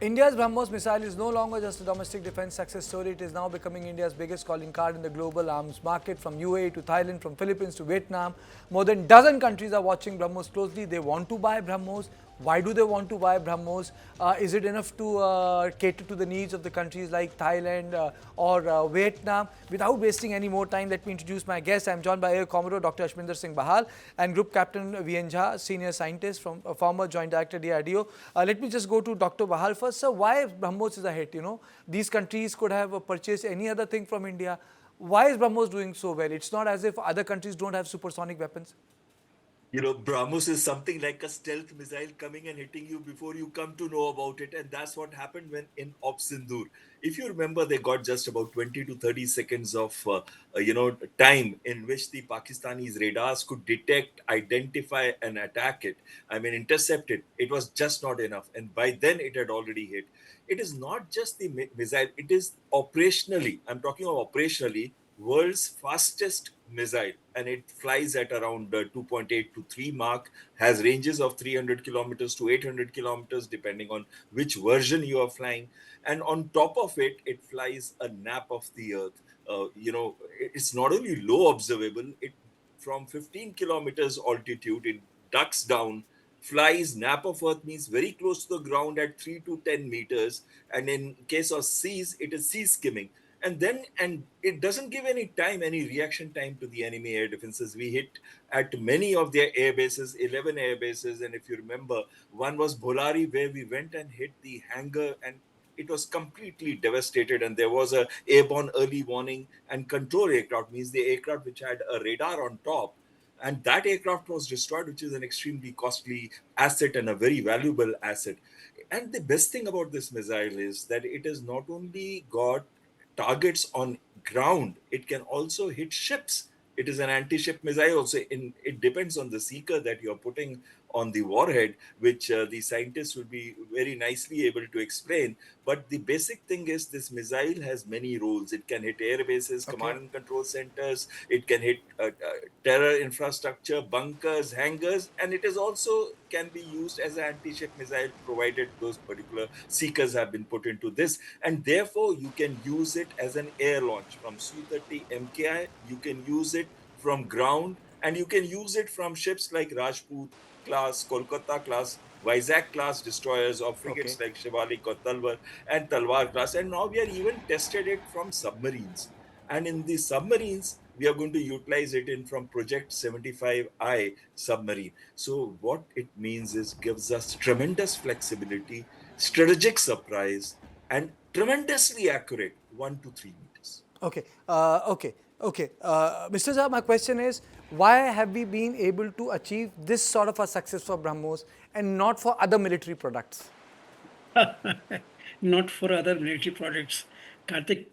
India's BrahMos missile is no longer just a domestic defense success story. It is now becoming India's biggest calling card in the global arms market, from UAE to Thailand, from Philippines to Vietnam. More than a dozen countries are watching BrahMos closely. They want to buy BrahMos. Why do they want to buy BrahMos? Is it enough to cater to the needs of the countries like Thailand or Vietnam? Without wasting any more time, let me introduce my guest. I'm joined by Air Commodore Dr. Ashminder Singh Bahal and Group Captain VN Jha, Senior Scientist from former Joint Director DRDO. Let me just go to Dr. Bahal first. Sir, why BrahMos is a hit? These countries could have purchased any other thing from India. Why is BrahMos doing so well? It's not as if other countries don't have supersonic weapons. BrahMos is something like a stealth missile coming and hitting you before you come to know about it. And that's what happened when in Op Sindoor. If you remember, they got just about 20 to 30 seconds of, time in which the Pakistanis radars could detect, identify, and attack it. I mean, intercept it. It was just not enough. And by then, it had already hit. It is not just the missile, it is operationally, I'm talking of operationally, world's fastest missile, and it flies at around 2.8 to 3 mark, has ranges of 300 kilometers to 800 kilometers depending on which version you are flying, and on top of it, it flies a nap of the earth. It's not only low observable, it from 15 kilometers altitude, it ducks down, flies nap of earth, means very close to the ground at 3 to 10 meters, and in case of seas, it is sea skimming. And it doesn't give any reaction time to the enemy air defenses. We hit at many of their air bases, 11 air bases, and if you remember, one was Bolari, where we went and hit the hangar, and it was completely devastated, and there was a airborne early warning and control aircraft, means the aircraft which had a radar on top, and that aircraft was destroyed, which is an extremely costly asset and a very valuable asset. And the best thing about this missile is that it has not only got targets on ground, it can also hit ships. It is an anti-ship missile also. It depends on the seeker that you're putting on the warhead, which the scientists will be very nicely able to explain. But the basic thing is this missile has many roles. It can hit air bases, Okay. command and control centers. It can hit terror infrastructure, bunkers, hangars, and it is also can be used as an anti-ship missile, provided those particular seekers have been put into this. And therefore, you can use it as an air launch from Su-30 MKI. You can use it from ground, and you can use it from ships like Rajput class, Kolkata class, Vizag class destroyers, or Okay. frigates like Shivalik or Talwar and Talwar class. And now we are even tested it from submarines. And in the submarines, we are going to utilize it in from Project 75I submarine. So what it means is gives us tremendous flexibility, strategic surprise, and tremendously accurate 1 to 3 meters. Okay. Mr. Zah, my question is, why have we been able to achieve this sort of a success for BrahMos and not for other military products? Not for other military products. Karthik,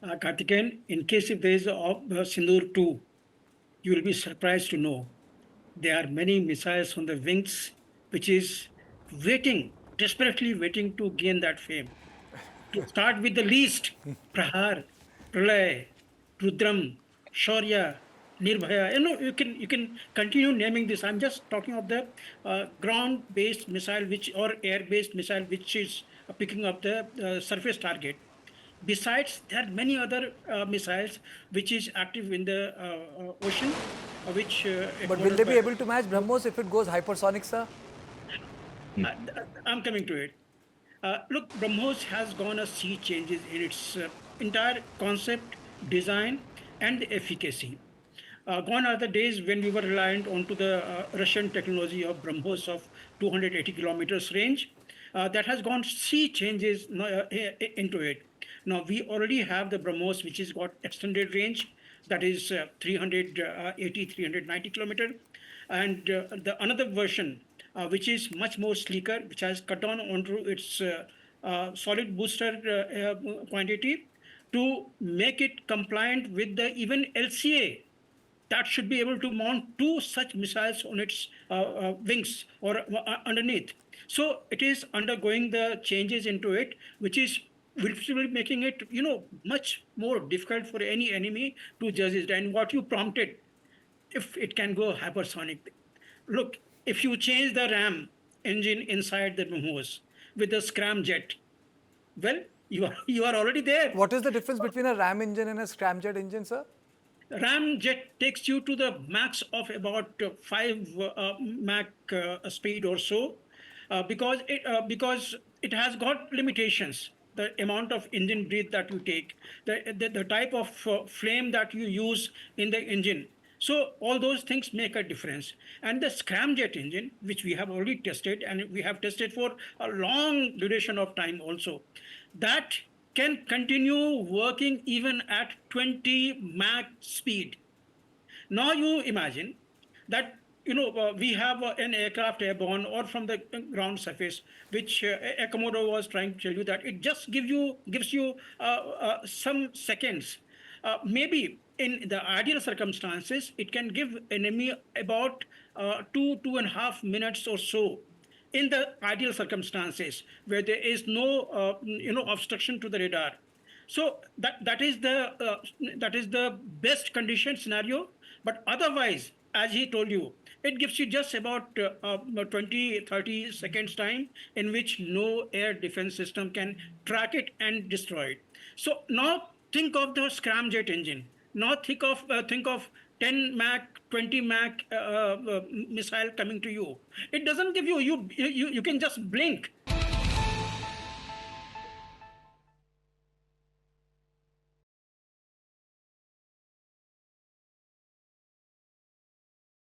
Karthikeyan, in case if there is Sindoor 2, you will be surprised to know there are many missiles on the wings which is waiting, desperately waiting to gain that fame. To start with the least, Prahar, Pralay, Rudram, Shaurya, Nirbhaya. You can continue naming this. I'm just talking of the ground-based missile, which or air-based missile, which is picking up the surface target. Besides, there are many other missiles which is active in the ocean, which But will headquartered they be by. able to match BrahMos if it goes hypersonic, sir? I'm coming to it. Look, BrahMos has gone a sea changes in its entire concept, design, and efficacy. Gone are the days when we were reliant onto the Russian technology of BrahMos of 280 kilometers range. That has gone sea changes into it. Now we already have the BrahMos, which has got extended range, that is 380, 390 kilometer, and the another version, which is much more sleeker, which has cut down onto its solid booster quantity to make it compliant with the even LCA that should be able to mount two such missiles on its wings or underneath. So it is undergoing the changes into it, which is virtually making it, much more difficult for any enemy to judge it. And what you prompted, if it can go hypersonic. Look, if you change the RAM engine inside the BrahMos, with the scramjet. Well, you are already there. What is the difference between a ram engine and a scramjet engine, sir? Ramjet takes you to the max of about 5 Mach speed or so, because it has got limitations. The amount of engine breath that you take, the type of flame that you use in the engine. So all those things make a difference. And the scramjet engine, which we have already tested, and we have tested for a long duration of time also, that can continue working even at 20 Mach speed. Now you imagine that we have an aircraft airborne or from the ground surface, which a Komodo was trying to tell you that it just gives you some seconds. Maybe in the ideal circumstances, it can give enemy about 2.5 minutes or so in the ideal circumstances where there is no obstruction to the radar. So that is the best condition scenario. But otherwise, as he told you, it gives you just about 20-30 seconds time in which no air defense system can track it and destroy it. So now think of the scramjet engine. Now think of 10 Mach, 20 Mach missile coming to you. It doesn't give you, you can just blink